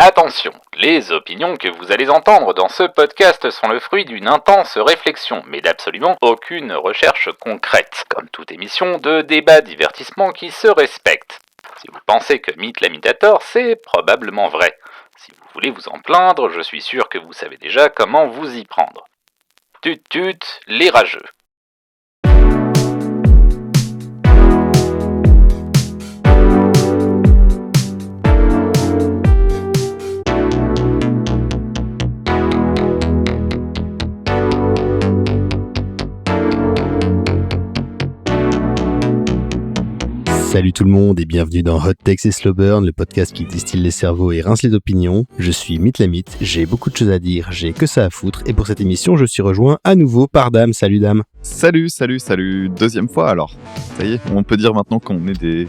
Attention, les opinions que vous allez entendre dans ce podcast sont le fruit d'une intense réflexion, mais d'absolument aucune recherche concrète, comme toute émission de débat divertissement qui se respecte. Si vous pensez que Mythe l'imitator, c'est probablement vrai. Si vous voulez vous en plaindre, je suis sûr que vous savez déjà comment vous y prendre. Tut tut, les rageux. Salut tout le monde et bienvenue dans Hot Takes et Slow Burn, le podcast qui distille les cerveaux et rince les opinions. Je suis Mythe la Mythe, j'ai beaucoup de choses à dire, j'ai que ça à foutre et pour cette émission je suis rejoint à nouveau par Dame. Salut Dame. Salut, deuxième fois alors. Ça y est, on peut dire maintenant qu'on est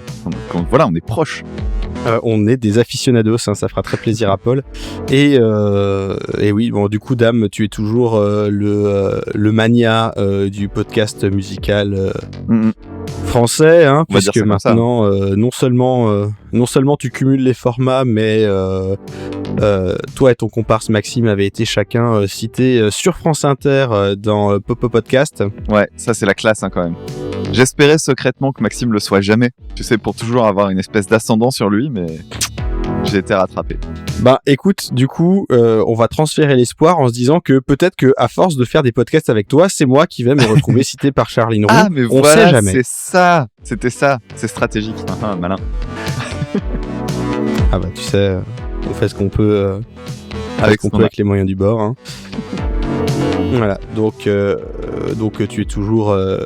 on est proches. On est des aficionados, ça fera très plaisir à Paul. Et oui, bon du coup Dame, tu es toujours le mania du podcast musical français, puisque maintenant non seulement tu cumules les formats, mais toi et ton comparse Maxime avaient été chacun cités sur France Inter dans Popo Podcast. Ouais, ça c'est la classe quand même. J'espérais secrètement que Maxime le soit jamais, tu sais, pour toujours avoir une espèce d'ascendant sur lui, mais j'ai été rattrapé. Bah écoute, du coup, on va transférer l'espoir en se disant que peut-être que à force de faire des podcasts avec toi, c'est moi qui vais me retrouver cité par Charline Roux. Ah mais on voilà, sait jamais. C'est ça, c'est stratégique. Malin. Ah bah tu sais, on fait ce qu'on peut avec les moyens du bord. Hein. Voilà, donc tu es toujours un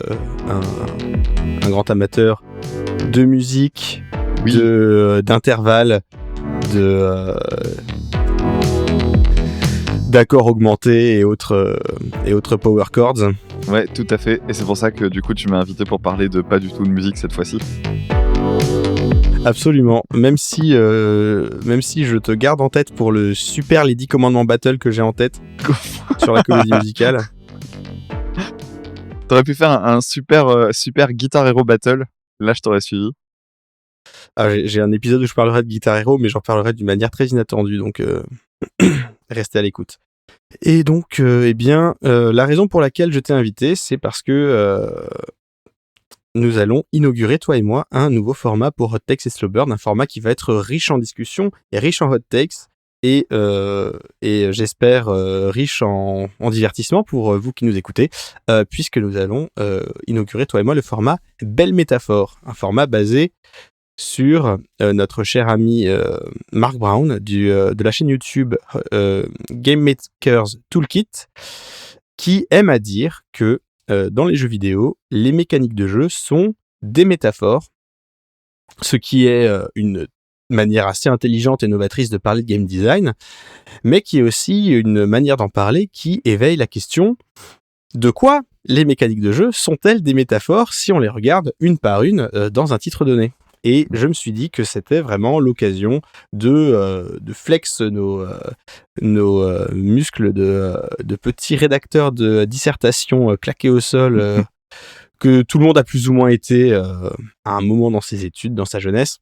grand amateur de musique, oui. d'intervalles, d'accords augmentés et autres power chords. Ouais, tout à fait. Et c'est pour ça que du coup tu m'as invité pour parler de pas du tout de musique cette fois-ci. Absolument. Même si je te garde en tête pour le super les 10 commandements battle que j'ai en tête sur la comédie musicale. T'aurais pu faire un super Guitar Hero battle. Là, je t'aurais suivi. Ah, j'ai un épisode où je parlerai de Guitar Hero, mais j'en parlerai d'une manière très inattendue, donc restez à l'écoute. Et donc, la raison pour laquelle je t'ai invité, c'est parce que nous allons inaugurer, toi et moi, un nouveau format pour Hot Takes et Slow Burn, un format qui va être riche en discussions et riche en hot takes et j'espère riche en divertissement pour vous qui nous écoutez, puisque nous allons inaugurer, toi et moi, le format Belle Métaphore, un format basé sur notre cher ami Mark Brown de la chaîne YouTube Game Maker's Toolkit, qui aime à dire que dans les jeux vidéo, les mécaniques de jeu sont des métaphores, ce qui est une manière assez intelligente et novatrice de parler de game design, mais qui est aussi une manière d'en parler qui éveille la question de quoi les mécaniques de jeu sont-elles des métaphores si on les regarde une par une dans un titre donné. Et je me suis dit que c'était vraiment l'occasion de flex nos muscles de petits rédacteurs de dissertation claqués au sol que tout le monde a plus ou moins été à un moment dans ses études, dans sa jeunesse.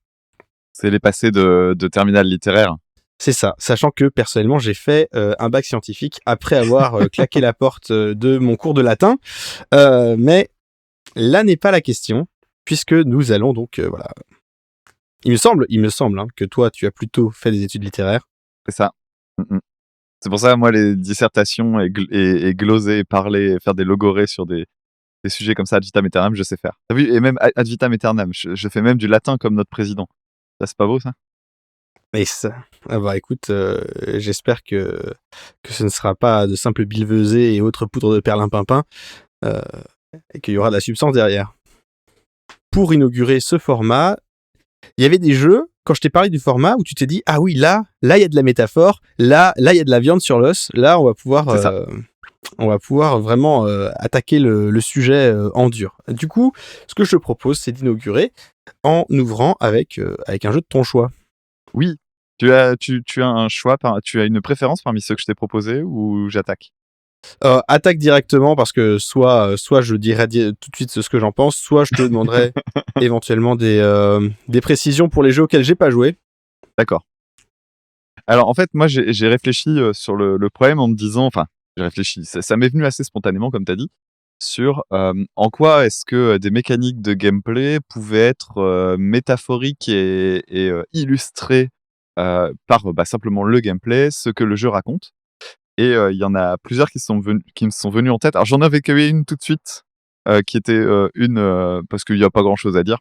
C'est les passés de terminale littéraire. C'est ça, sachant que personnellement j'ai fait un bac scientifique après avoir claqué la porte de mon cours de latin. Mais là n'est pas la question, puisque nous allons donc voilà. Il me semble que toi tu as plutôt fait des études littéraires. C'est ça. C'est pour ça moi les dissertations et gloser, parler, faire des logorées sur des sujets comme ça ad vitam aeternam, je sais faire. T'as vu, et même ad vitam aeternam, je fais même du latin comme notre président. Ça c'est pas beau ça? Et ça, bah écoute, j'espère que ce ne sera pas de simples billevesées et autres poudres de perlimpinpin, et qu'il y aura de la substance derrière. Pour inaugurer ce format, il y avait des jeux, quand je t'ai parlé du format, où tu t'es dit, ah oui, là, il y a de la métaphore, là, il y a de la viande sur l'os, là, on va pouvoir vraiment attaquer le sujet en dur. Du coup, ce que je te propose, c'est d'inaugurer en ouvrant avec un jeu de ton choix. Oui, tu as un choix, tu as une préférence parmi ceux que je t'ai proposés ou j'attaque? Attaque directement parce que soit je dirai tout de suite ce que j'en pense, soit je te demanderai éventuellement des précisions pour les jeux auxquels j'ai pas joué. D'accord. Alors en fait, moi j'ai réfléchi sur le problème en me disant, enfin, j'ai réfléchi, ça m'est venu assez spontanément, comme tu as dit, sur en quoi est-ce que des mécaniques de gameplay pouvaient être métaphoriques et illustrées par simplement le gameplay, ce que le jeu raconte. Et il y en a plusieurs qui me sont venus en tête. Alors j'en avais que une tout de suite, qui était parce qu'il n'y a pas grand-chose à dire,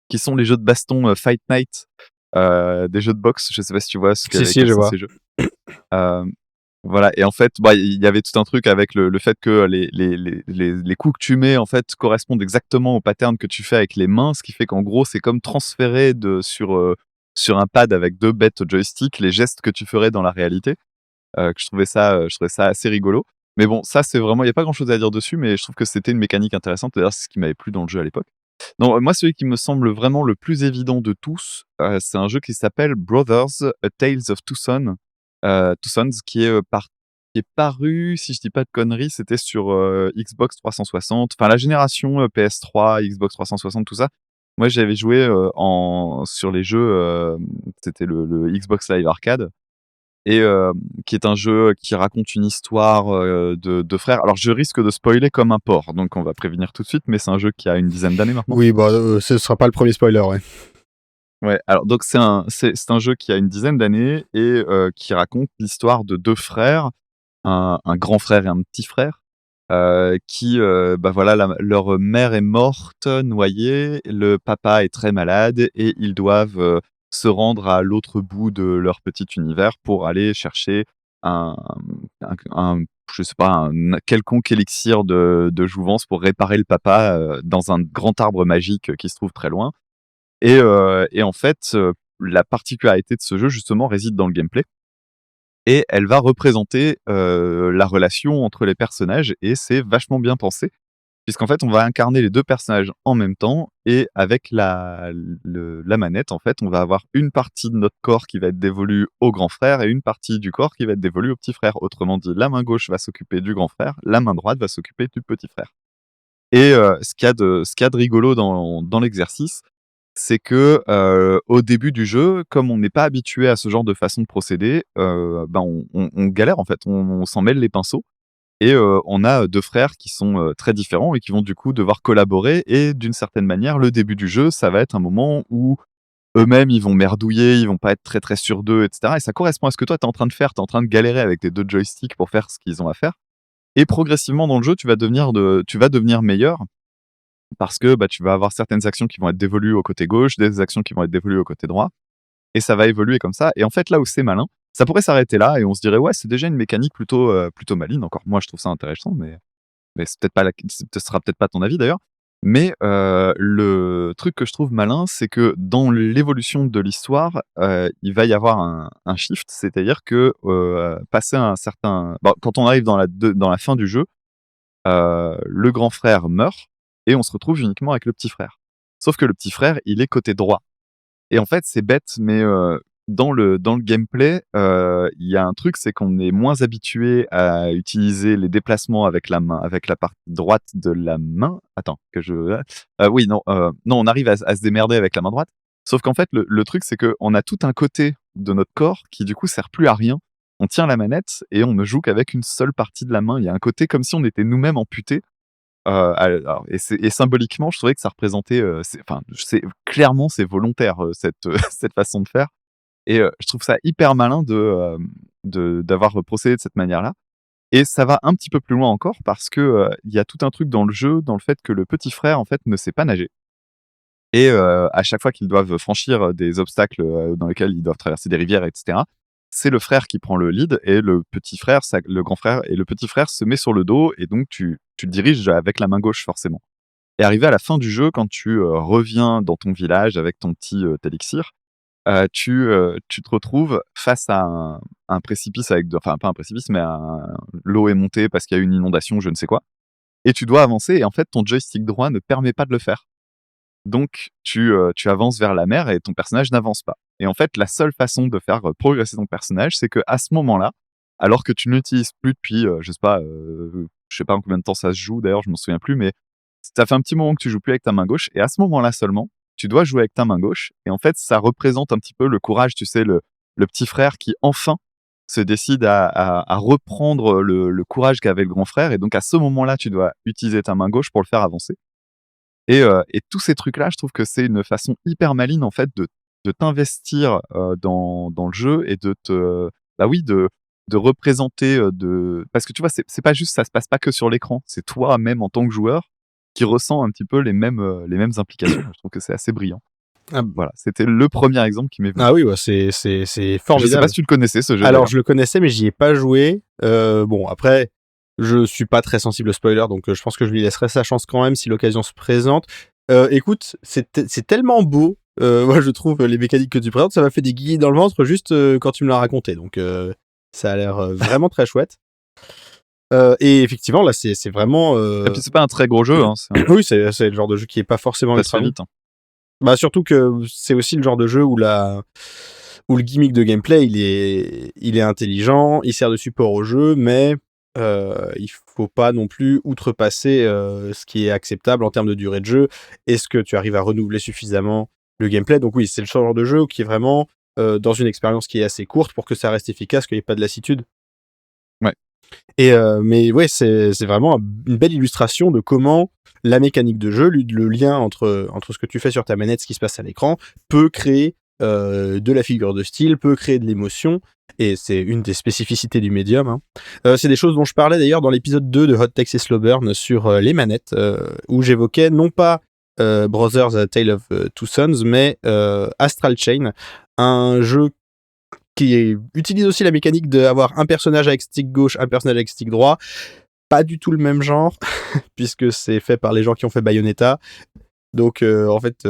qui sont les jeux de baston Fight Night, des jeux de boxe. Je sais pas si tu vois Si, quels je sont vois. ces jeux. Voilà, et en fait, il y avait tout un truc avec le fait que les coups que tu mets, en fait, correspondent exactement au pattern que tu fais avec les mains, ce qui fait qu'en gros, c'est comme transférer sur un pad avec 2 bêtes joysticks les gestes que tu ferais dans la réalité. Que je trouvais ça assez rigolo. Mais bon, ça, c'est vraiment, il y a pas grand-chose à dire dessus, mais je trouve que c'était une mécanique intéressante. D'ailleurs, c'est ce qui m'avait plu dans le jeu à l'époque. Non, moi, celui qui me semble vraiment le plus évident de tous, c'est un jeu qui s'appelle Brothers: A Tales of Two Sons, Two Sons, qui est paru, si je dis pas de conneries, c'était sur Xbox 360, enfin la génération PS3, Xbox 360, tout ça. Moi, j'avais joué sur les jeux, c'était le Xbox Live Arcade, et qui est un jeu qui raconte une histoire de frères. Alors, je risque de spoiler comme un porc, donc on va prévenir tout de suite, mais c'est un jeu qui a une dizaine d'années maintenant. Oui, bah, ce sera pas le premier spoiler, ouais. Ouais, alors donc c'est un jeu qui a une dizaine d'années et qui raconte l'histoire de 2 frères, un grand frère et un petit frère, qui, bah, voilà, leur mère est morte, noyée, le papa est très malade et ils doivent se rendre à l'autre bout de leur petit univers pour aller chercher un je sais pas, un quelconque élixir de jouvence pour réparer le papa dans un grand arbre magique qui se trouve très loin. Et en fait, la particularité de ce jeu justement réside dans le gameplay, et elle va représenter la relation entre les personnages, et c'est vachement bien pensé. Puisqu'en fait, on va incarner les 2 personnages en même temps, et avec la manette, en fait, on va avoir une partie de notre corps qui va être dévolue au grand frère et une partie du corps qui va être dévolue au petit frère. Autrement dit, la main gauche va s'occuper du grand frère, la main droite va s'occuper du petit frère. Et ce qu'il y a de rigolo dans l'exercice, c'est que au début du jeu, comme on n'est pas habitué à ce genre de façon de procéder, ben on galère en fait, on s'en mêle les pinceaux, et on a 2 frères qui sont très différents et qui vont du coup devoir collaborer, et d'une certaine manière, le début du jeu, ça va être un moment où eux-mêmes, ils vont merdouiller, ils vont pas être très, très sûrs d'eux, et cetera, et ça correspond à ce que toi, tu es en train de faire. Tu es en train de galérer avec tes 2 joysticks pour faire ce qu'ils ont à faire, et progressivement dans le jeu, tu vas devenir meilleur, parce que, bah, tu vas avoir certaines actions qui vont être dévolues au côté gauche, des actions qui vont être dévolues au côté droit, et ça va évoluer comme ça. Et en fait, là où c'est malin, ça pourrait s'arrêter là et on se dirait: «Ouais, c'est déjà une mécanique plutôt maligne». Encore moi, je trouve ça intéressant, mais c'est peut-être pas ce sera peut-être pas ton avis d'ailleurs. Mais le truc que je trouve malin, c'est que dans l'évolution de l'histoire, il va y avoir un shift, c'est-à-dire que, passé un certain bon, quand on arrive dans la fin du jeu, le grand frère meurt et on se retrouve uniquement avec le petit frère. Sauf que le petit frère, il est côté droit, et en fait, c'est bête, mais dans le gameplay, il y a un truc, c'est qu'on est moins habitué à utiliser les déplacements avec la main, avec la partie droite de la main. Attends, que je oui, non, non, on arrive à se démerder avec la main droite. Sauf qu'en fait, le truc, c'est qu'on a tout un côté de notre corps qui, du coup, sert plus à rien. On tient la manette et on ne joue qu'avec une seule partie de la main. Il y a un côté comme si on était nous-mêmes amputés. Alors, et symboliquement, je trouvais que ça représentait, enfin, clairement, c'est volontaire, cette façon de faire, et je trouve ça hyper malin d'avoir procédé de cette manière-là, et ça va un petit peu plus loin encore parce que, il y a tout un truc dans le jeu, dans le fait que le petit frère, en fait, ne sait pas nager, et à chaque fois qu'ils doivent franchir des obstacles, dans lesquels ils doivent traverser des rivières, et cetera, c'est le frère qui prend le lead, et le grand frère et le petit frère se met sur le dos, et donc tu le diriges avec la main gauche forcément. Et arrivé à la fin du jeu, quand tu reviens dans ton village avec ton petit élixir, tu te retrouves face à un précipice enfin pas un précipice, mais l'eau est montée parce qu'il y a eu une inondation, je ne sais quoi, et tu dois avancer, et en fait ton joystick droit ne permet pas de le faire. Donc tu avances vers la mer et ton personnage n'avance pas. Et en fait, la seule façon de faire progresser ton personnage, c'est qu'à ce moment-là, alors que tu n'utilises plus depuis, je sais pas en combien de temps ça se joue d'ailleurs, je m'en souviens plus, mais ça fait un petit moment que tu joues plus avec ta main gauche, et à ce moment-là seulement, tu dois jouer avec ta main gauche, et en fait, ça représente un petit peu le courage, tu sais, le petit frère qui enfin se décide à reprendre le courage qu'avait le grand frère, et donc à ce moment-là, tu dois utiliser ta main gauche pour le faire avancer. Et tous ces trucs-là, je trouve que c'est une façon hyper maligne en fait de t'investir dans le jeu et de représenter parce que tu vois, c'est pas juste, ça se passe pas que sur l'écran, c'est toi même en tant que joueur qui ressent un petit peu les mêmes implications. Je trouve que c'est assez brillant. Ah, Voilà, c'était le premier exemple qui m'est venu. ah oui, ouais, c'est Je sais formidable. pas si tu le connaissais ce jeu. Alors, d'ailleurs. je le connaissais, mais j'y ai pas joué. Bon, après, je suis pas très sensible au spoiler, donc je pense que je lui laisserai sa chance quand même si l'occasion se présente. Écoute, c'est tellement beau. Moi, je trouve les mécaniques que tu présentes, ça m'a fait des guillis dans le ventre juste quand tu me l'as raconté. Donc, ça a l'air vraiment très chouette. Et effectivement, là, c'est vraiment. Et puis c'est pas un très gros jeu, hein, Oui, c'est le genre de jeu qui est pas forcément ça se ultra fait long. vite. Hein. Bah surtout que c'est aussi le genre de jeu où le gimmick de gameplay il est intelligent, il sert de support au jeu, mais il faut pas non plus outrepasser ce qui est acceptable en termes de durée de jeu. Est-ce que tu arrives à renouveler suffisamment le gameplay? Donc oui, c'est le genre de jeu qui est vraiment dans une expérience qui est assez courte pour que ça reste efficace, qu'il n'y ait pas de lassitude. Ouais. Et mais ouais, c'est vraiment une belle illustration de comment la mécanique de jeu, le lien entre ce que tu fais sur ta manette, ce qui se passe à l'écran, peut créer de la figure de style, peut créer de l'émotion, et c'est une des spécificités du médium. Hein. C'est des choses dont je parlais d'ailleurs dans l'épisode 2 de Hot Takes et Slow Burn sur les manettes, où j'évoquais non pas Brothers A Tale of Two Sons, mais Astral Chain, un jeu qui utilise aussi la mécanique d'avoir un personnage avec stick gauche, un personnage avec stick droit. Pas du tout le même genre, puisque c'est fait par les gens qui ont fait Bayonetta. Donc, en fait,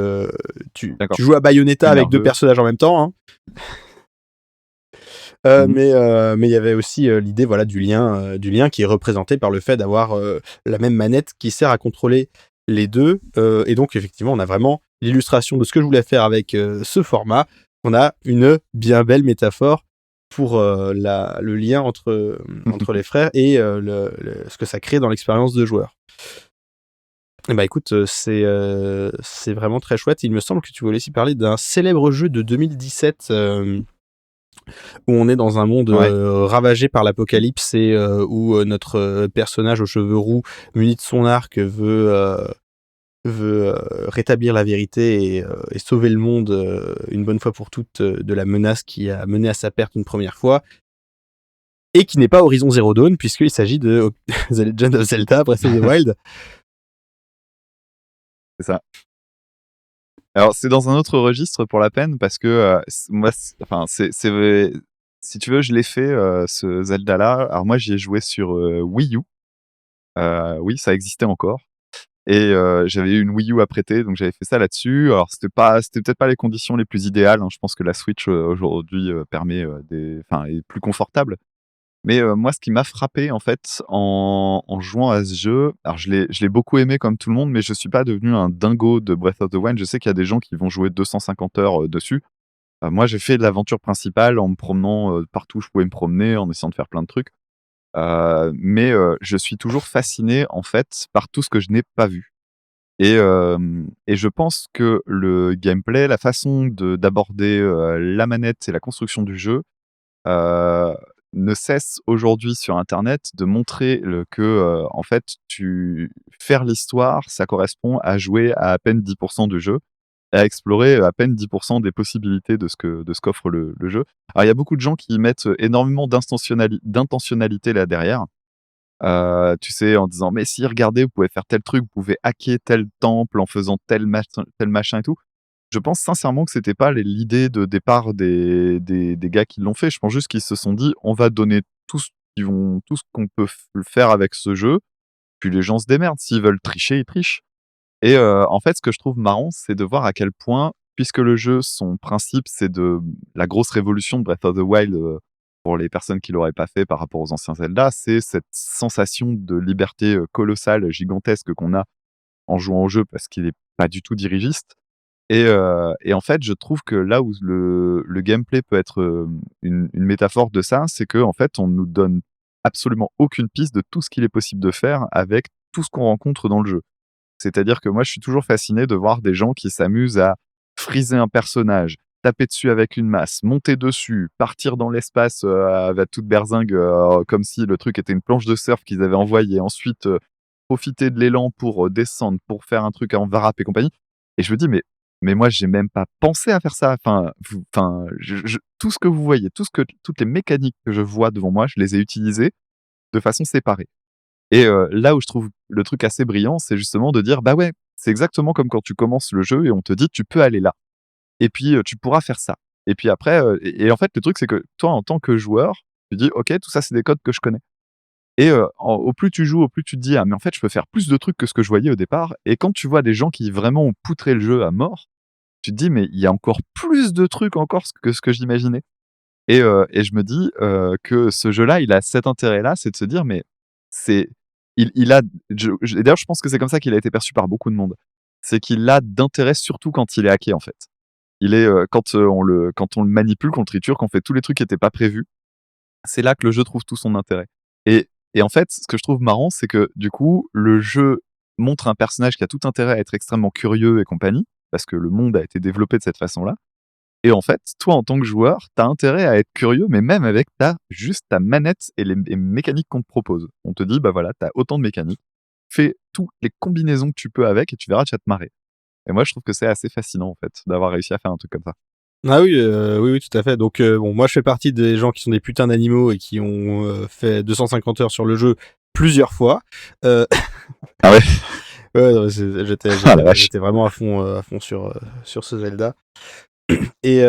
tu joues à Bayonetta avec deux personnages en même temps. Hein. Mais il y avait aussi l'idée voilà, du lien qui est représenté par le fait d'avoir la même manette qui sert à contrôler les deux. Et donc, effectivement, on a vraiment l'illustration de ce que je voulais faire avec ce format. On a une bien belle métaphore pour le lien entre les frères et ce que ça crée dans l'expérience de joueur. Et bah écoute, c'est vraiment très chouette. Il me semble que tu voulais aussi parler d'un célèbre jeu de 2017 où on est dans un monde ravagé par l'apocalypse et où notre personnage aux cheveux roux, muni de son arc, veut rétablir la vérité et sauver le monde une bonne fois pour toutes de la menace qui a mené à sa perte une première fois, et qui n'est pas Horizon Zero Dawn, puisqu'il s'agit de The Legend of Zelda Breath of the Wild. C'est ça. Alors, c'est dans un autre registre pour la peine, parce que moi, si tu veux, je l'ai fait, ce Zelda-là. Alors moi, j'y ai joué sur Wii U. Oui, ça existait encore. Et j'avais eu une Wii U à prêter, donc j'avais fait ça là-dessus. Alors c'était peut-être pas les conditions les plus idéales. Hein. Je pense que la Switch aujourd'hui est plus confortable. Mais moi, ce qui m'a frappé en fait en jouant à ce jeu, alors je l'ai beaucoup aimé comme tout le monde, mais je suis pas devenu un dingo de Breath of the Wild. Je sais qu'il y a des gens qui vont jouer 250 heures dessus. Moi, j'ai fait l'aventure principale en me promenant partout où je pouvais me promener, en essayant de faire plein de trucs. Mais je suis toujours fasciné en fait par tout ce que je n'ai pas vu. Et je pense que le gameplay, la façon d'aborder la manette et la construction du jeu ne cesse aujourd'hui sur Internet de montrer que en fait, faire l'histoire, ça correspond à jouer à peine 10% du jeu, à explorer à peine 10% des possibilités de ce qu'offre le jeu. Alors il y a beaucoup de gens qui mettent énormément d'intentionnalité là derrière. Tu sais, en disant: «Mais si, regardez, vous pouvez faire tel truc, vous pouvez hacker tel temple en faisant tel machin et tout». Je pense sincèrement que c'était pas l'idée de départ des gars qui l'ont fait. Je pense juste qu'ils se sont dit: «On va donner tout ce qu'on peut faire avec ce jeu, puis les gens se démerdent. S'ils veulent tricher, ils trichent». Et en fait, ce que je trouve marrant, c'est de voir à quel point, puisque le jeu, son principe, c'est la grosse révolution de Breath of the Wild, pour les personnes qui l'auraient pas fait par rapport aux anciens Zelda, c'est cette sensation de liberté colossale, gigantesque qu'on a en jouant au jeu, parce qu'il est pas du tout dirigiste. Et en fait, je trouve que là où le gameplay peut être une métaphore de ça, c'est qu'en fait, on nous donne absolument aucune piste de tout ce qu'il est possible de faire avec tout ce qu'on rencontre dans le jeu. C'est-à-dire que moi, je suis toujours fasciné de voir des gens qui s'amusent à friser un personnage, taper dessus avec une masse, monter dessus, partir dans l'espace avec toute berzingue, comme si le truc était une planche de surf qu'ils avaient envoyée, ensuite profiter de l'élan pour descendre, pour faire un truc en varap et compagnie. Et je me dis, mais moi, j'ai même pas pensé à faire ça. Tout ce que vous voyez, toutes les mécaniques que je vois devant moi, je les ai utilisées de façon séparée. Et là où je trouve le truc assez brillant, c'est justement de dire, bah ouais, c'est exactement comme quand tu commences le jeu et on te dit, tu peux aller là. Et puis, tu pourras faire ça. Et puis après, et en fait, le truc, c'est que toi, en tant que joueur, tu dis, ok, tout ça, c'est des codes que je connais. Et au plus tu joues, au plus tu te dis, ah mais en fait, je peux faire plus de trucs que ce que je voyais au départ. Et quand tu vois des gens qui vraiment ont poutré le jeu à mort, tu te dis, mais il y a encore plus de trucs encore que ce que j'imaginais. Et je me dis que ce jeu-là, il a cet intérêt-là, c'est de se dire, mais c'est, il a, et d'ailleurs, je pense que c'est comme ça qu'il a été perçu par beaucoup de monde. C'est qu'il a d'intérêt surtout quand il est hacké, en fait. Il est, quand on le manipule, qu'on le triture, qu'on fait tous les trucs qui n'étaient pas prévus, c'est là que le jeu trouve tout son intérêt. Et en fait, ce que je trouve marrant, c'est que du coup, le jeu montre un personnage qui a tout intérêt à être extrêmement curieux et compagnie, parce que le monde a été développé de cette façon-là. Et en fait, toi, en tant que joueur, t'as intérêt à être curieux, mais même avec juste ta manette et les mécaniques qu'on te propose. On te dit, bah voilà, t'as autant de mécaniques, fais toutes les combinaisons que tu peux avec et tu verras, tu vas te marrer. Et moi, je trouve que c'est assez fascinant, en fait, d'avoir réussi à faire un truc comme ça. Ah oui, oui, tout à fait. Donc bon, moi je fais partie des gens qui sont des putains d'animaux et qui ont fait 250 heures sur le jeu plusieurs fois. Ah ouais. Ouais, non, j'étais Ah la vache. j'étais vraiment à fond sur ce Zelda. Et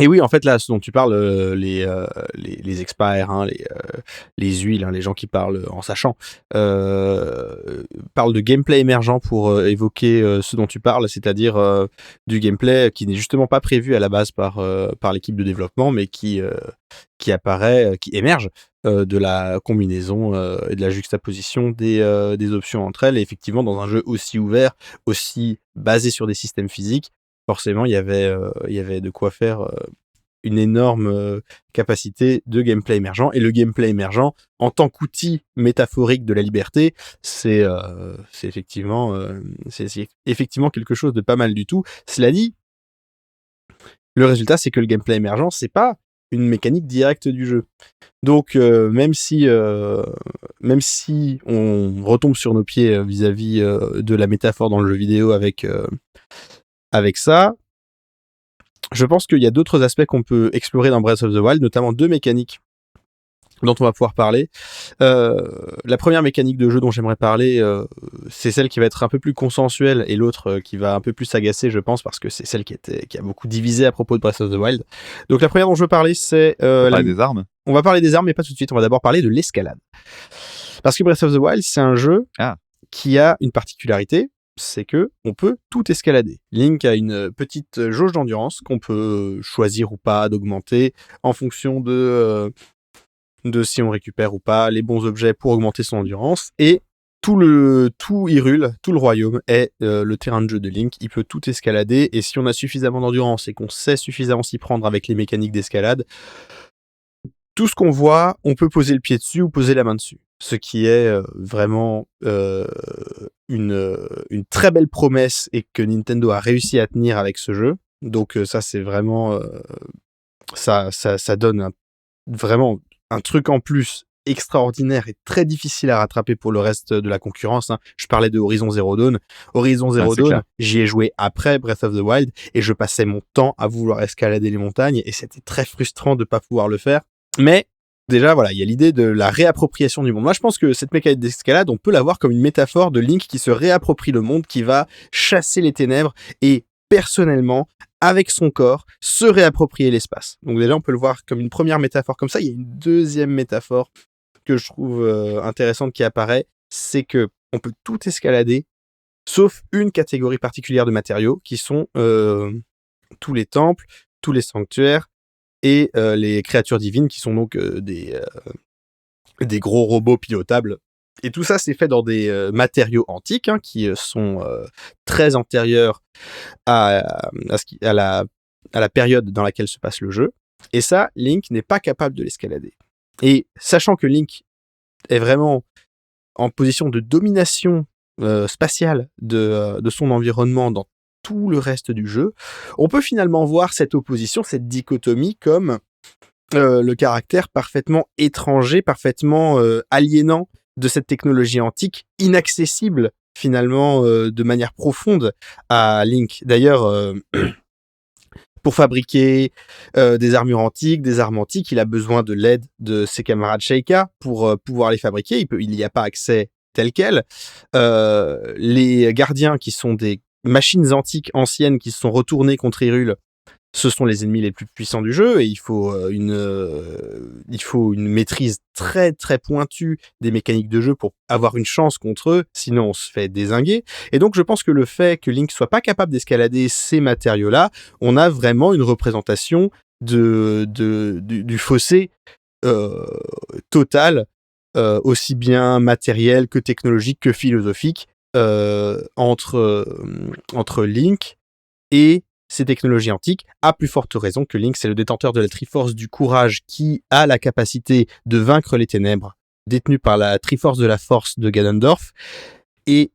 oui, en fait, là, ce dont tu parles, les experts, hein, les huiles, hein, les gens qui parlent en sachant, parlent de gameplay émergent pour évoquer ce dont tu parles, c'est-à-dire du gameplay qui n'est justement pas prévu à la base par l'équipe de développement, mais qui apparaît, qui émerge de la combinaison et de la juxtaposition des options entre elles. Et effectivement, dans un jeu aussi ouvert, aussi basé sur des systèmes physiques, forcément, il y avait de quoi faire une énorme capacité de gameplay émergent. Et le gameplay émergent, en tant qu'outil métaphorique de la liberté, c'est effectivement quelque chose de pas mal du tout. Cela dit, le résultat, c'est que le gameplay émergent, c'est pas une mécanique directe du jeu. Donc, même si on retombe sur nos pieds vis-à-vis de la métaphore dans le jeu vidéo avec ça, je pense qu'il y a d'autres aspects qu'on peut explorer dans Breath of the Wild, notamment deux mécaniques dont on va pouvoir parler. La première mécanique de jeu dont j'aimerais parler, c'est celle qui va être un peu plus consensuelle, et l'autre qui va un peu plus agacer, je pense, parce que c'est celle qui a beaucoup divisé à propos de Breath of the Wild. Donc la première dont je veux parler, c'est... des armes. On va parler des armes, mais pas tout de suite. On va d'abord parler de l'escalade. Parce que Breath of the Wild, c'est un jeu qui a une particularité, c'est que on peut tout escalader. Link a une petite jauge d'endurance qu'on peut choisir ou pas d'augmenter en fonction de si on récupère ou pas les bons objets pour augmenter son endurance. Et tout Hyrule, tout le royaume est le terrain de jeu de Link. Il peut tout escalader, et si on a suffisamment d'endurance et qu'on sait suffisamment s'y prendre avec les mécaniques d'escalade, tout ce qu'on voit, on peut poser le pied dessus ou poser la main dessus. Ce qui est vraiment une très belle promesse, et que Nintendo a réussi à tenir avec ce jeu. Donc ça, c'est vraiment... ça donne vraiment un truc en plus extraordinaire et très difficile à rattraper pour le reste de la concurrence. Hein. Je parlais de Horizon Zero Dawn. Horizon Zero Dawn, j'y ai joué après Breath of the Wild, et je passais mon temps à vouloir escalader les montagnes, et c'était très frustrant de pas pouvoir le faire. Mais déjà, voilà, il y a l'idée de la réappropriation du monde. Moi, je pense que cette mécanique d'escalade, on peut la voir comme une métaphore de Link qui se réapproprie le monde, qui va chasser les ténèbres et, personnellement, avec son corps, se réapproprier l'espace. Donc déjà, on peut le voir comme une première métaphore comme ça. Il y a une deuxième métaphore que je trouve intéressante qui apparaît, c'est que on peut tout escalader, sauf une catégorie particulière de matériaux, qui sont tous les temples, tous les sanctuaires, et les créatures divines, qui sont donc des gros robots pilotables. Et tout ça, c'est fait dans des matériaux antiques, hein, qui sont très antérieurs à la période dans laquelle se passe le jeu. Et ça, Link n'est pas capable de l'escalader. Et sachant que Link est vraiment en position de domination spatiale de son environnement dans tout le reste du jeu, on peut finalement voir cette opposition, cette dichotomie comme le caractère parfaitement étranger, parfaitement aliénant de cette technologie antique, inaccessible finalement de manière profonde à Link. D'ailleurs, pour fabriquer des armures antiques, des armes antiques, il a besoin de l'aide de ses camarades Sheikah pour pouvoir les fabriquer. Il n'y a pas accès tel quel. Les gardiens, qui sont des machines antiques anciennes qui se sont retournées contre Hyrule, ce sont les ennemis les plus puissants du jeu, et il faut une maîtrise très très pointue des mécaniques de jeu pour avoir une chance contre eux, sinon on se fait dézinguer. Et donc je pense que le fait que Link soit pas capable d'escalader ces matériaux-là, on a vraiment une représentation du fossé total, aussi bien matériel que technologique que philosophique, entre Link et ces technologies antiques, à plus forte raison que Link, c'est le détenteur de la Triforce du courage qui a la capacité de vaincre les ténèbres, détenu par la Triforce de la force de Ganondorf, et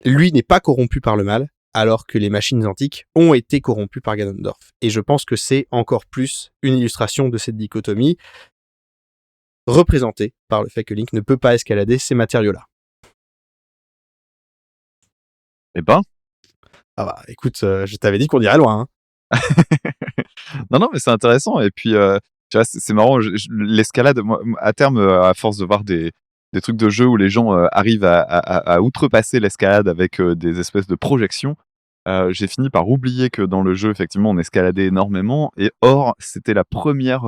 lui n'est pas corrompu par le mal, alors que les machines antiques ont été corrompues par Ganondorf. Et je pense que c'est encore plus une illustration de cette dichotomie, représentée par le fait que Link ne peut pas escalader ces matériaux-là. Eh ben, Ah bah, écoute, je t'avais dit qu'on irait loin, hein. non, mais c'est intéressant. Et puis, tu vois, c'est marrant. L'escalade, moi, à terme, à force de voir des trucs de jeu où les gens arrivent à outrepasser l'escalade avec des espèces de projections, j'ai fini par oublier que dans le jeu, effectivement, on escaladait énormément. Et or, c'était la première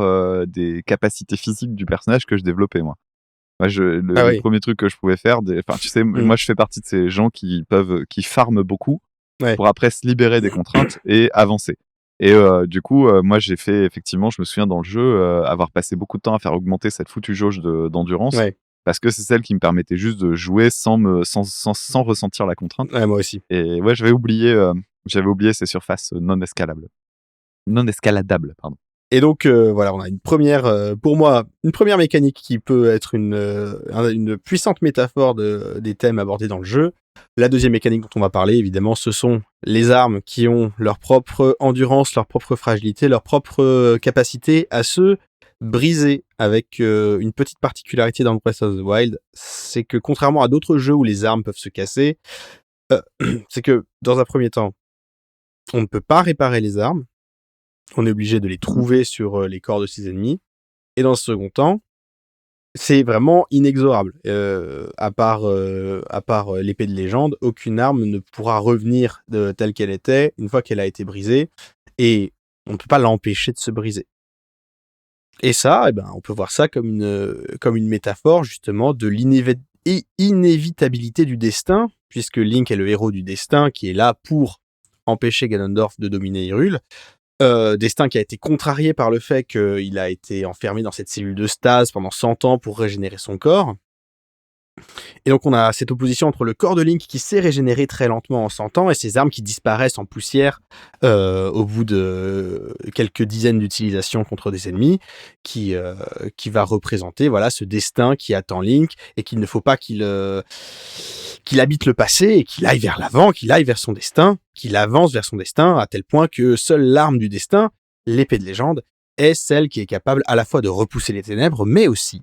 des capacités physiques du personnage que je développais, moi. Moi, le premier truc que je pouvais faire, enfin, tu sais, moi, je fais partie de ces gens qui farment beaucoup pour après se libérer des contraintes et avancer. Et du coup, moi, j'ai fait, effectivement, je me souviens dans le jeu, avoir passé beaucoup de temps à faire augmenter cette foutue jauge d'endurance, parce que c'est celle qui me permettait juste de jouer sans ressentir la contrainte. Ouais, moi aussi. Et ouais, j'avais oublié ces surfaces non escaladables, pardon. Et donc voilà, on a une première, pour moi, une première mécanique qui peut être une puissante métaphore des thèmes abordés dans le jeu. La deuxième mécanique dont on va parler, évidemment, ce sont les armes qui ont leur propre endurance, leur propre fragilité, leur propre capacité à se briser, avec une petite particularité dans Breath of the Wild, c'est que contrairement à d'autres jeux où les armes peuvent se casser, c'est que dans un premier temps, on ne peut pas réparer les armes. On est obligé de les trouver sur les corps de ses ennemis. Et dans ce second temps, c'est vraiment inexorable. À part l'épée de légende, aucune arme ne pourra revenir telle qu'elle était une fois qu'elle a été brisée. Et on ne peut pas l'empêcher de se briser. Et ça, on peut voir ça comme une métaphore justement de l'inévitabilité du destin, puisque Link est le héros du destin qui est là pour empêcher Ganondorf de dominer Hyrule. Destin qui a été contrarié par le fait qu'il a été enfermé dans cette cellule de stase pendant 100 ans pour régénérer son corps. Et donc on a cette opposition entre le corps de Link qui s'est régénéré très lentement en 100 ans et ses armes qui disparaissent en poussière au bout de quelques dizaines d'utilisations contre des ennemis, qui va représenter voilà ce destin qui attend Link et qu'il ne faut pas qu'il habite le passé et qu'il aille vers l'avant, qu'il aille vers son destin, qu'il avance vers son destin à tel point que seule l'arme du destin, l'épée de légende, est celle qui est capable à la fois de repousser les ténèbres mais aussi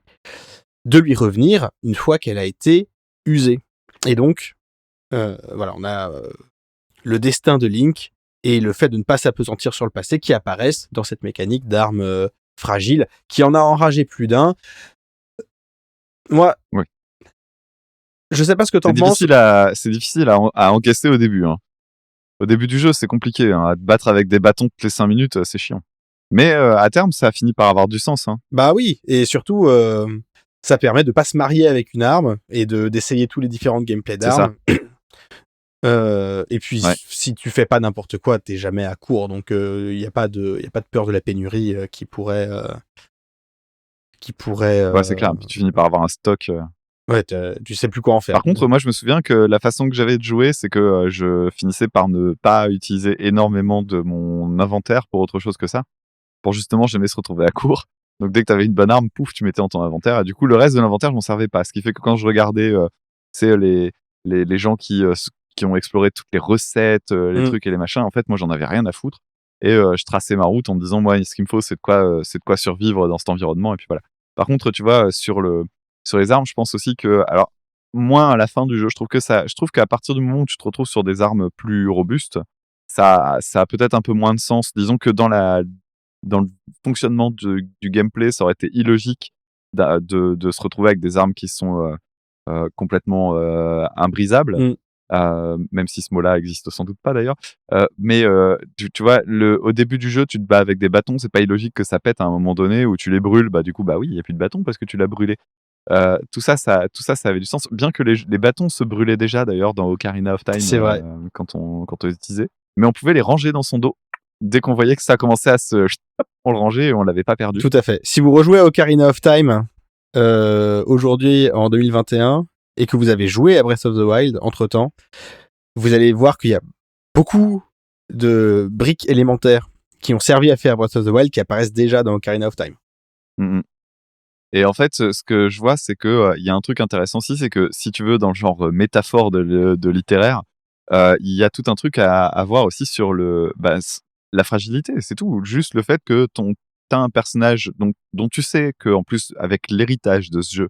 de lui revenir une fois qu'elle a été usée. Et donc, voilà, on a le destin de Link et le fait de ne pas s'appesantir sur le passé qui apparaissent dans cette mécanique d'armes fragiles, qui en a enragé plus d'un. Moi, je sais pas ce que t'en penses. C'est difficile à encaisser au début. Hein. Au début du jeu, c'est compliqué. Hein. À te battre avec des bâtons toutes les 5 minutes, c'est chiant. Mais à terme, ça a fini par avoir du sens. Hein. Bah oui, et surtout... ça permet de pas se marier avec une arme et d'essayer tous les différents gameplays d'armes. Et puis, si tu fais pas n'importe quoi, t'es jamais à court. Donc, il y a pas de peur de la pénurie qui pourrait. Ouais, c'est clair. Puis tu finis par avoir un stock. Ouais, tu sais plus quoi en faire. Par contre, moi, je me souviens que la façon que j'avais de jouer, c'est que je finissais par ne pas utiliser énormément de mon inventaire pour autre chose que ça, pour justement jamais se retrouver à court. Donc dès que tu avais une bonne arme, pouf, tu mettais en ton inventaire. Et du coup, le reste de l'inventaire, je m'en servais pas. Ce qui fait que quand je regardais les gens qui qui ont exploré toutes les recettes, les Mm. trucs et les machins. En fait, moi, j'en avais rien à foutre. Et je traçais ma route en me disant, moi, ce qu'il me faut, c'est de quoi survivre dans cet environnement. Et puis voilà. Par contre, tu vois, sur les armes, je pense aussi que, alors, moins à la fin du jeu, je trouve qu'à partir du moment où tu te retrouves sur des armes plus robustes, ça a peut-être un peu moins de sens. Disons que dans le fonctionnement du gameplay, ça aurait été illogique de se retrouver avec des armes qui sont complètement imbrisables. Mm. Même si ce mot-là existe sans doute pas d'ailleurs. Mais tu vois, au début du jeu, tu te bats avec des bâtons, c'est pas illogique que ça pète à un moment donné où tu les brûles, bah du coup, bah oui, il y a plus de bâtons parce que tu l'as brûlé. Ça avait du sens, bien que les bâtons se brûlaient déjà d'ailleurs dans Ocarina of Time C'est vrai. quand on les utilisait. Mais on pouvait les ranger dans son dos. Dès qu'on voyait que ça commençait à se... on le rangeait et on l'avait pas perdu. Tout à fait. Si vous rejouez à Ocarina of Time aujourd'hui en 2021 et que vous avez joué à Breath of the Wild entre-temps, vous allez voir qu'il y a beaucoup de briques élémentaires qui ont servi à faire Breath of the Wild qui apparaissent déjà dans Ocarina of Time. Mhm. Et en fait, ce que je vois, c'est que il y a un truc intéressant aussi, c'est que si tu veux, dans le genre métaphore de littéraire, il y a tout un truc à voir aussi sur la fragilité, c'est tout. Juste le fait que t'as un personnage dont tu sais que, en plus, avec l'héritage de ce jeu,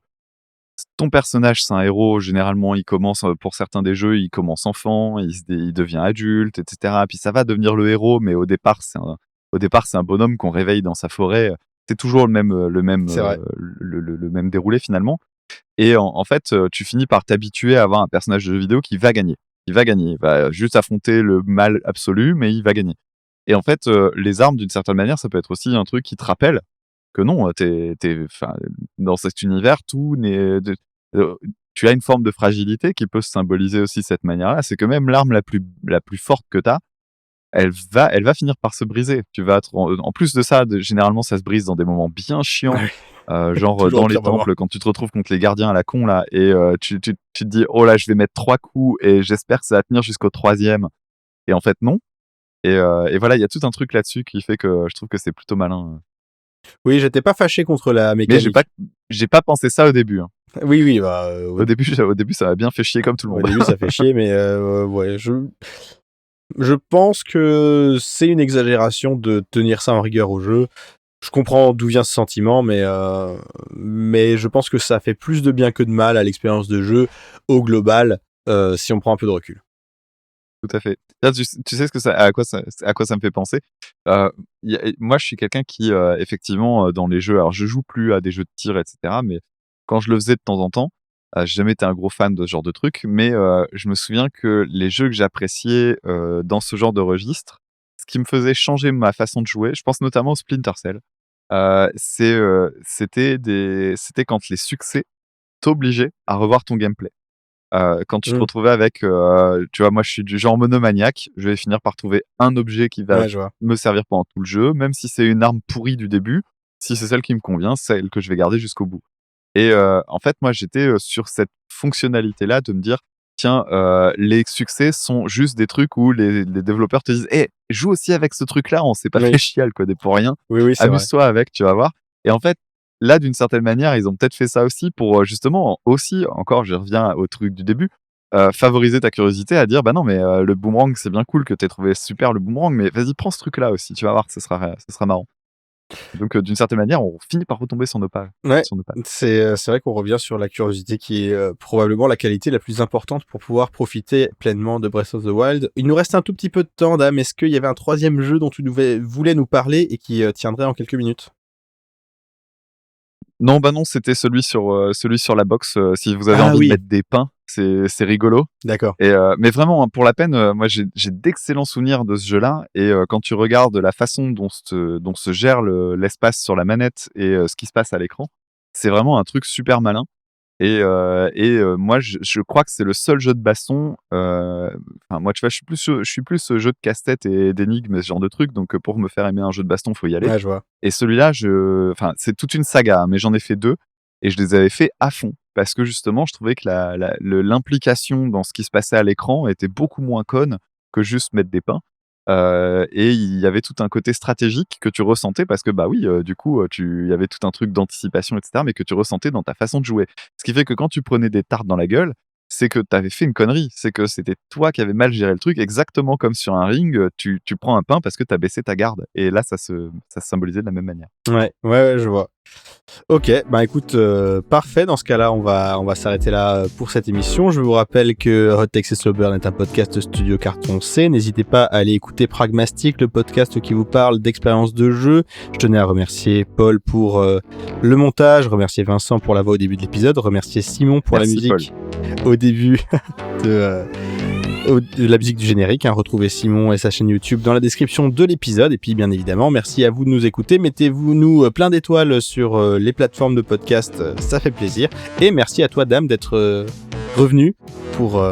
ton personnage, c'est un héros. Généralement, il commence, pour certains des jeux, il commence enfant, il devient adulte, etc. Puis ça va devenir le héros, mais au départ, c'est un bonhomme qu'on réveille dans sa forêt. C'est toujours C'est vrai. le même déroulé finalement. Et en fait, tu finis par t'habituer à avoir un personnage de jeu vidéo qui va gagner. Il va juste affronter le mal absolu, mais il va gagner. Et en fait, les armes, d'une certaine manière, ça peut être aussi un truc qui te rappelle que non, enfin, dans cet univers, tu as une forme de fragilité qui peut se symboliser aussi de cette manière-là. C'est que même l'arme la plus forte que tu as, elle va finir par se briser. Tu vas en plus de ça, généralement, ça se brise dans des moments bien chiants. Genre Toujours dans au les pire moment. temples, quand tu te retrouves contre les gardiens à la con là, et tu te dis, oh là, je vais mettre 3 coups et j'espère que ça va tenir jusqu'au 3e. Et en fait, non. Et voilà, il y a tout un truc là-dessus qui fait que je trouve que c'est plutôt malin. Oui, j'étais pas fâché contre la Mais mécanique. j'ai pas pensé ça au début. Hein. Oui, bah, Au début, ça m'a bien fait chier comme tout le au monde. début ça fait chier, mais ouais, je pense que c'est une exagération de tenir ça en rigueur au jeu. Je comprends d'où vient ce sentiment, mais je pense que ça fait plus de bien que de mal à l'expérience de jeu au global, si on prend un peu de recul. Tout à fait. Là, tu sais à quoi ça me fait penser. Moi, je suis quelqu'un qui, effectivement, dans les jeux, alors je joue plus à des jeux de tir, etc. Mais quand je le faisais de temps en temps, j'ai jamais été un gros fan de ce genre de truc. Mais je me souviens que les jeux que j'appréciais dans ce genre de registre, ce qui me faisait changer ma façon de jouer, je pense notamment au Splinter Cell, c'était quand les succès t'obligeaient à revoir ton gameplay. Quand tu te retrouvais avec, tu vois, moi je suis du genre monomaniaque, je vais finir par trouver un objet qui va Ouais, je vois. me servir pendant tout le jeu, même si c'est une arme pourrie du début, si c'est celle qui me convient, c'est celle que je vais garder jusqu'au bout. Et en fait, moi j'étais sur cette fonctionnalité-là de me dire, tiens, les succès sont juste des trucs où les développeurs te disent, joue aussi avec ce truc-là, on s'est pas Oui. fait chier à le coder pour rien, Oui, c'est vrai. amuse-toi avec, tu vas voir. Et en fait, là, d'une certaine manière, ils ont peut-être fait ça aussi pour justement aussi, encore, je reviens au truc du début, favoriser ta curiosité à dire, bah non, mais le boomerang, c'est bien cool que t'aies trouvé super le boomerang, mais vas-y, prends ce truc-là aussi, tu vas voir, ce sera marrant. Donc, d'une certaine manière, on finit par retomber sur nos pas. Ouais, Sur nos pattes. c'est vrai qu'on revient sur la curiosité qui est probablement la qualité la plus importante pour pouvoir profiter pleinement de Breath of the Wild. Il nous reste un tout petit peu de temps, Dame. Est-ce qu'il y avait un troisième jeu dont tu voulais nous parler et qui tiendrait en quelques minutes? Non, bah non, c'était celui sur la box. Si vous avez Ah envie oui. de mettre des pains, c'est rigolo. D'accord. Et mais vraiment, hein, pour la peine, moi j'ai d'excellents souvenirs de ce jeu-là. Et quand tu regardes la façon dont se gère l'espace sur la manette et ce qui se passe à l'écran, c'est vraiment un truc super malin. Et moi, je crois que c'est le seul jeu de baston. Enfin, moi, tu vois, je suis plus jeu de casse-tête et d'énigmes et ce genre de trucs. Donc, pour me faire aimer un jeu de baston, faut y aller. Ouais, je vois. Et celui-là, enfin, c'est toute une saga, hein, mais j'en ai fait 2 et je les avais fait à fond parce que justement, je trouvais que l'implication dans ce qui se passait à l'écran était beaucoup moins conne que juste mettre des pains. Et il y avait tout un côté stratégique que tu ressentais parce que, bah oui, du coup, il y avait tout un truc d'anticipation, etc., mais que tu ressentais dans ta façon de jouer. Ce qui fait que quand tu prenais des tartes dans la gueule, c'est que tu avais fait une connerie. C'est que c'était toi qui avais mal géré le truc, exactement comme sur un ring, tu prends un pain parce que tu as baissé ta garde. Et là, ça se symbolisait de la même manière. Ouais, je vois. Ok, bah écoute, parfait. Dans ce cas-là, on va s'arrêter là pour cette émission. Je vous rappelle que Hot Takes et Slow Burn est un podcast studio Carton C. N'hésitez pas à aller écouter Pragmastic, le podcast qui vous parle d'expérience de jeu. Je tenais à remercier Paul pour le montage, remercier Vincent pour la voix au début de l'épisode, remercier Simon pour Merci, la musique au début de la musique du générique. Retrouvez Simon et sa chaîne YouTube dans la description de l'épisode. Et puis bien évidemment, merci à vous de nous écouter. Mettez-vous plein d'étoiles sur les plateformes de podcast, ça fait plaisir. Et merci à toi Dame d'être revenu pour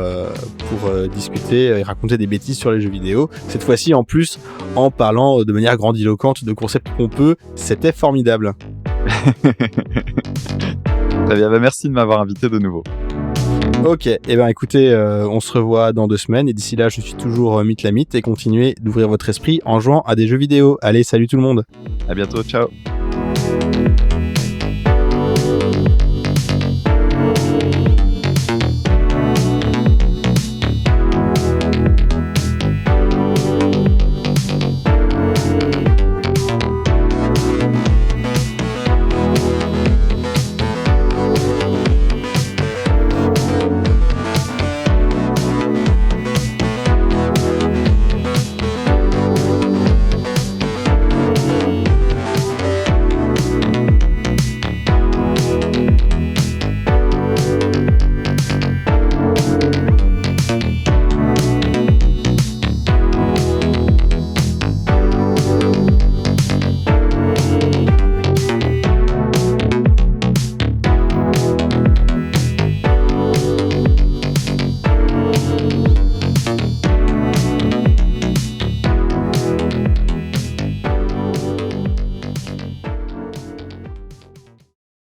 discuter et raconter des bêtises sur les jeux vidéo. Cette fois-ci en plus en parlant de manière grandiloquente de concepts pompeux. C'était formidable. Très bien, merci de m'avoir invité de nouveau. Ok, et écoutez, on se revoit dans 2 semaines et d'ici là je suis toujours Mythe et continuez d'ouvrir votre esprit en jouant à des jeux vidéo. Allez, salut tout le monde. À bientôt, ciao.